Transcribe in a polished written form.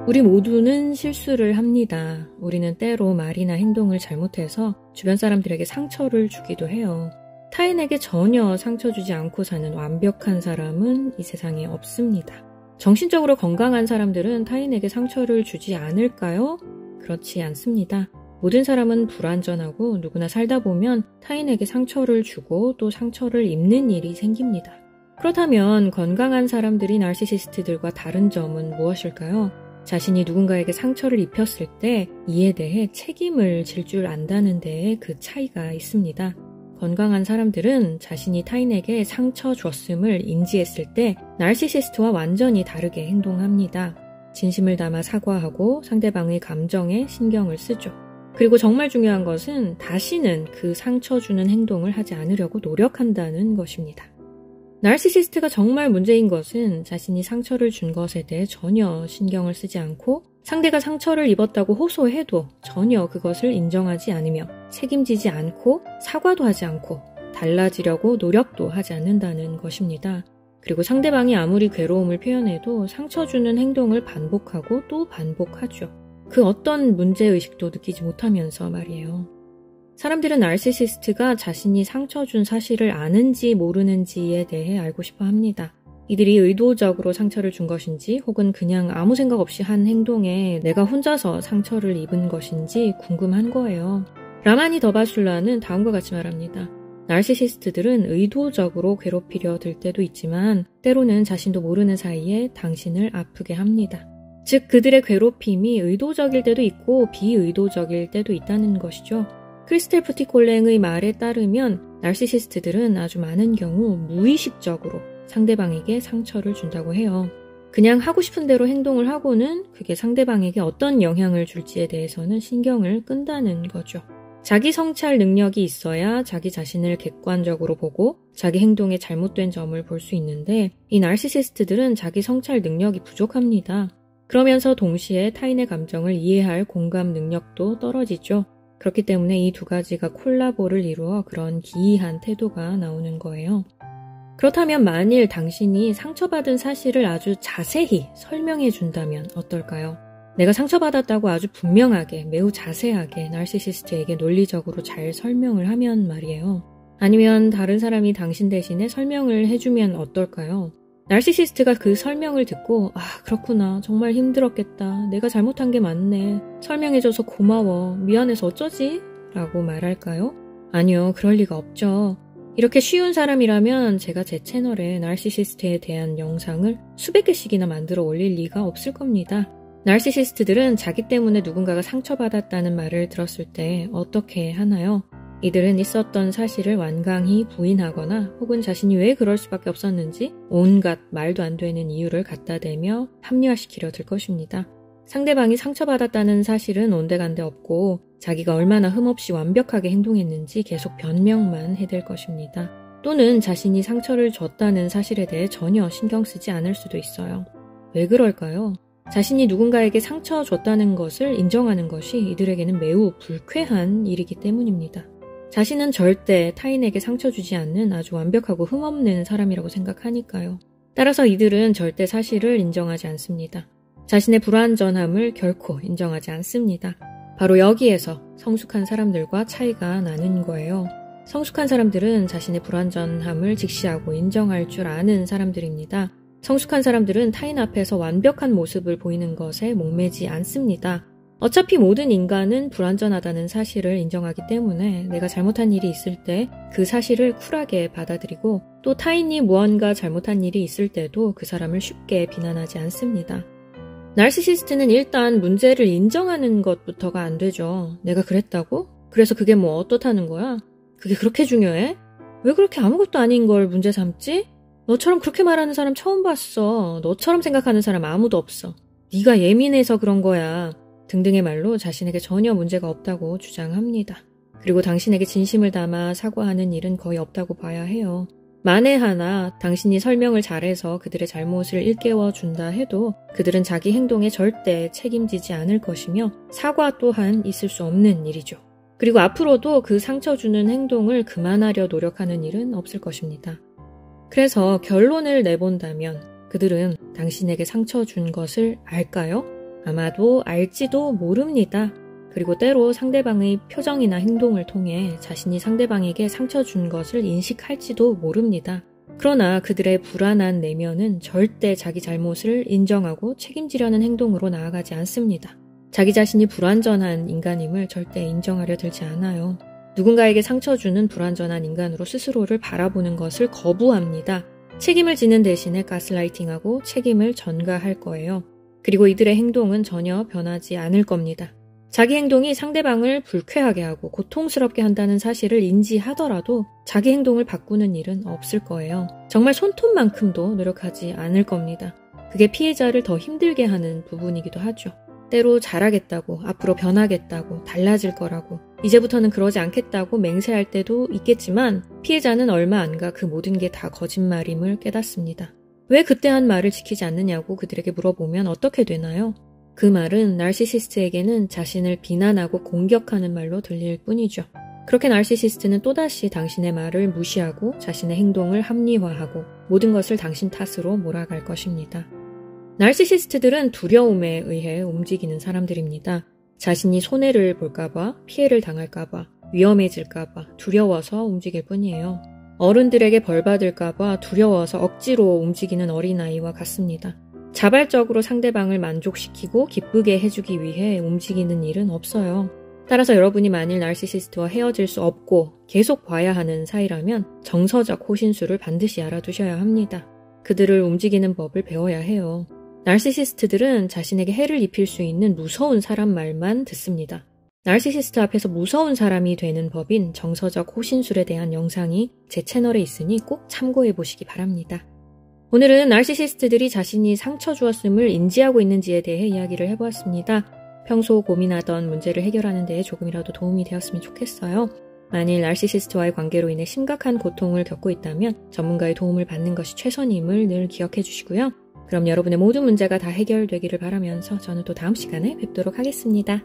우리 모두는 실수를 합니다. 우리는 때로 말이나 행동을 잘못해서 주변 사람들에게 상처를 주기도 해요. 타인에게 전혀 상처 주지 않고 사는 완벽한 사람은 이 세상에 없습니다. 정신적으로 건강한 사람들은 타인에게 상처를 주지 않을까요? 그렇지 않습니다. 모든 사람은 불완전하고 누구나 살다 보면 타인에게 상처를 주고 또 상처를 입는 일이 생깁니다. 그렇다면 건강한 사람들이 나르시시스트들과 다른 점은 무엇일까요? 자신이 누군가에게 상처를 입혔을 때 이에 대해 책임을 질 줄 안다는 데에 그 차이가 있습니다. 건강한 사람들은 자신이 타인에게 상처 줬음을 인지했을 때 나르시시스트와 완전히 다르게 행동합니다. 진심을 담아 사과하고 상대방의 감정에 신경을 쓰죠. 그리고 정말 중요한 것은 다시는 그 상처 주는 행동을 하지 않으려고 노력한다는 것입니다. 나르시시스트가 정말 문제인 것은 자신이 상처를 준 것에 대해 전혀 신경을 쓰지 않고 상대가 상처를 입었다고 호소해도 전혀 그것을 인정하지 않으며 책임지지 않고 사과도 하지 않고 달라지려고 노력도 하지 않는다는 것입니다. 그리고 상대방이 아무리 괴로움을 표현해도 상처 주는 행동을 반복하고 또 반복하죠. 그 어떤 문제의식도 느끼지 못하면서 말이에요. 사람들은 나르시시스트가 자신이 상처 준 사실을 아는지 모르는지에 대해 알고 싶어 합니다. 이들이 의도적으로 상처를 준 것인지 혹은 그냥 아무 생각 없이 한 행동에 내가 혼자서 상처를 입은 것인지 궁금한 거예요. 라마니 더바슐라는 다음과 같이 말합니다. 나르시시스트들은 의도적으로 괴롭히려 들 때도 있지만 때로는 자신도 모르는 사이에 당신을 아프게 합니다. 즉 그들의 괴롭힘이 의도적일 때도 있고 비의도적일 때도 있다는 것이죠. 크리스텔 푸티콜랭의 말에 따르면 나르시시스트들은 아주 많은 경우 무의식적으로 상대방에게 상처를 준다고 해요. 그냥 하고 싶은 대로 행동을 하고는 그게 상대방에게 어떤 영향을 줄지에 대해서는 신경을 끈다는 거죠. 자기 성찰 능력이 있어야 자기 자신을 객관적으로 보고 자기 행동에 잘못된 점을 볼 수 있는데 이 나르시시스트들은 자기 성찰 능력이 부족합니다. 그러면서 동시에 타인의 감정을 이해할 공감 능력도 떨어지죠. 그렇기 때문에 이 두 가지가 콜라보를 이루어 그런 기이한 태도가 나오는 거예요. 그렇다면 만일 당신이 상처받은 사실을 아주 자세히 설명해 준다면 어떨까요? 내가 상처받았다고 아주 분명하게, 매우 자세하게 나르시시스트에게 논리적으로 잘 설명을 하면 말이에요. 아니면 다른 사람이 당신 대신에 설명을 해주면 어떨까요? 나르시시스트가 그 설명을 듣고 그렇구나. 정말 힘들었겠다. 내가 잘못한 게 맞네. 설명해줘서 고마워. 미안해서 어쩌지? 라고 말할까요? 아니요. 그럴 리가 없죠. 이렇게 쉬운 사람이라면 제가 제 채널에 나르시시스트에 대한 영상을 수백 개씩이나 만들어 올릴 리가 없을 겁니다. 나르시시스트들은 자기 때문에 누군가가 상처받았다는 말을 들었을 때 어떻게 하나요? 이들은 있었던 사실을 완강히 부인하거나 혹은 자신이 왜 그럴 수밖에 없었는지 온갖 말도 안 되는 이유를 갖다 대며 합리화시키려 들 것입니다. 상대방이 상처받았다는 사실은 온데간데 없고 자기가 얼마나 흠없이 완벽하게 행동했는지 계속 변명만 해댈 것입니다. 또는 자신이 상처를 줬다는 사실에 대해 전혀 신경 쓰지 않을 수도 있어요. 왜 그럴까요? 자신이 누군가에게 상처 줬다는 것을 인정하는 것이 이들에게는 매우 불쾌한 일이기 때문입니다. 자신은 절대 타인에게 상처 주지 않는 아주 완벽하고 흠없는 사람이라고 생각하니까요. 따라서 이들은 절대 사실을 인정하지 않습니다. 자신의 불완전함을 결코 인정하지 않습니다. 바로 여기에서 성숙한 사람들과 차이가 나는 거예요. 성숙한 사람들은 자신의 불완전함을 직시하고 인정할 줄 아는 사람들입니다. 성숙한 사람들은 타인 앞에서 완벽한 모습을 보이는 것에 목매지 않습니다. 어차피 모든 인간은 불완전하다는 사실을 인정하기 때문에 내가 잘못한 일이 있을 때 그 사실을 쿨하게 받아들이고 또 타인이 무언가 잘못한 일이 있을 때도 그 사람을 쉽게 비난하지 않습니다. 나르시시스트는 일단 문제를 인정하는 것부터가 안 되죠. 내가 그랬다고? 그래서 그게 뭐 어떻다는 거야? 그게 그렇게 중요해? 왜 그렇게 아무것도 아닌 걸 문제 삼지? 너처럼 그렇게 말하는 사람 처음 봤어. 너처럼 생각하는 사람 아무도 없어. 네가 예민해서 그런 거야. 등등의 말로 자신에게 전혀 문제가 없다고 주장합니다. 그리고 당신에게 진심을 담아 사과하는 일은 거의 없다고 봐야 해요. 만에 하나 당신이 설명을 잘해서 그들의 잘못을 일깨워 준다 해도 그들은 자기 행동에 절대 책임지지 않을 것이며 사과 또한 있을 수 없는 일이죠. 그리고 앞으로도 그 상처 주는 행동을 그만하려 노력하는 일은 없을 것입니다. 그래서 결론을 내본다면 그들은 당신에게 상처 준 것을 알까요? 아마도 알지도 모릅니다. 그리고 때로 상대방의 표정이나 행동을 통해 자신이 상대방에게 상처 준 것을 인식할지도 모릅니다. 그러나 그들의 불안한 내면은 절대 자기 잘못을 인정하고 책임지려는 행동으로 나아가지 않습니다. 자기 자신이 불완전한 인간임을 절대 인정하려 들지 않아요. 누군가에게 상처 주는 불완전한 인간으로 스스로를 바라보는 것을 거부합니다. 책임을 지는 대신에 가스라이팅하고 책임을 전가할 거예요. 그리고 이들의 행동은 전혀 변하지 않을 겁니다. 자기 행동이 상대방을 불쾌하게 하고 고통스럽게 한다는 사실을 인지하더라도 자기 행동을 바꾸는 일은 없을 거예요. 정말 손톱만큼도 노력하지 않을 겁니다. 그게 피해자를 더 힘들게 하는 부분이기도 하죠. 때로 잘하겠다고, 앞으로 변하겠다고, 달라질 거라고, 이제부터는 그러지 않겠다고 맹세할 때도 있겠지만 피해자는 얼마 안 가 그 모든 게 다 거짓말임을 깨닫습니다. 왜 그때 한 말을 지키지 않느냐고 그들에게 물어보면 어떻게 되나요? 그 말은 나르시시스트에게는 자신을 비난하고 공격하는 말로 들릴 뿐이죠. 그렇게 나르시시스트는 또다시 당신의 말을 무시하고 자신의 행동을 합리화하고 모든 것을 당신 탓으로 몰아갈 것입니다. 나르시시스트들은 두려움에 의해 움직이는 사람들입니다. 자신이 손해를 볼까봐, 피해를 당할까봐, 위험해질까봐 두려워서 움직일 뿐이에요. 어른들에게 벌받을까봐 두려워서 억지로 움직이는 어린아이와 같습니다. 자발적으로 상대방을 만족시키고 기쁘게 해주기 위해 움직이는 일은 없어요. 따라서 여러분이 만일 나르시시스트와 헤어질 수 없고 계속 봐야 하는 사이라면 정서적 호신술을 반드시 알아두셔야 합니다. 그들을 움직이는 법을 배워야 해요. 나르시시스트들은 자신에게 해를 입힐 수 있는 무서운 사람 말만 듣습니다. 나르시시스트 앞에서 무서운 사람이 되는 법인 정서적 호신술에 대한 영상이 제 채널에 있으니 꼭 참고해 보시기 바랍니다. 오늘은 나르시시스트들이 자신이 상처 주었음을 인지하고 있는지에 대해 이야기를 해보았습니다. 평소 고민하던 문제를 해결하는 데에 조금이라도 도움이 되었으면 좋겠어요. 만일 나르시시스트와의 관계로 인해 심각한 고통을 겪고 있다면 전문가의 도움을 받는 것이 최선임을 늘 기억해 주시고요. 그럼 여러분의 모든 문제가 다 해결되기를 바라면서 저는 또 다음 시간에 뵙도록 하겠습니다.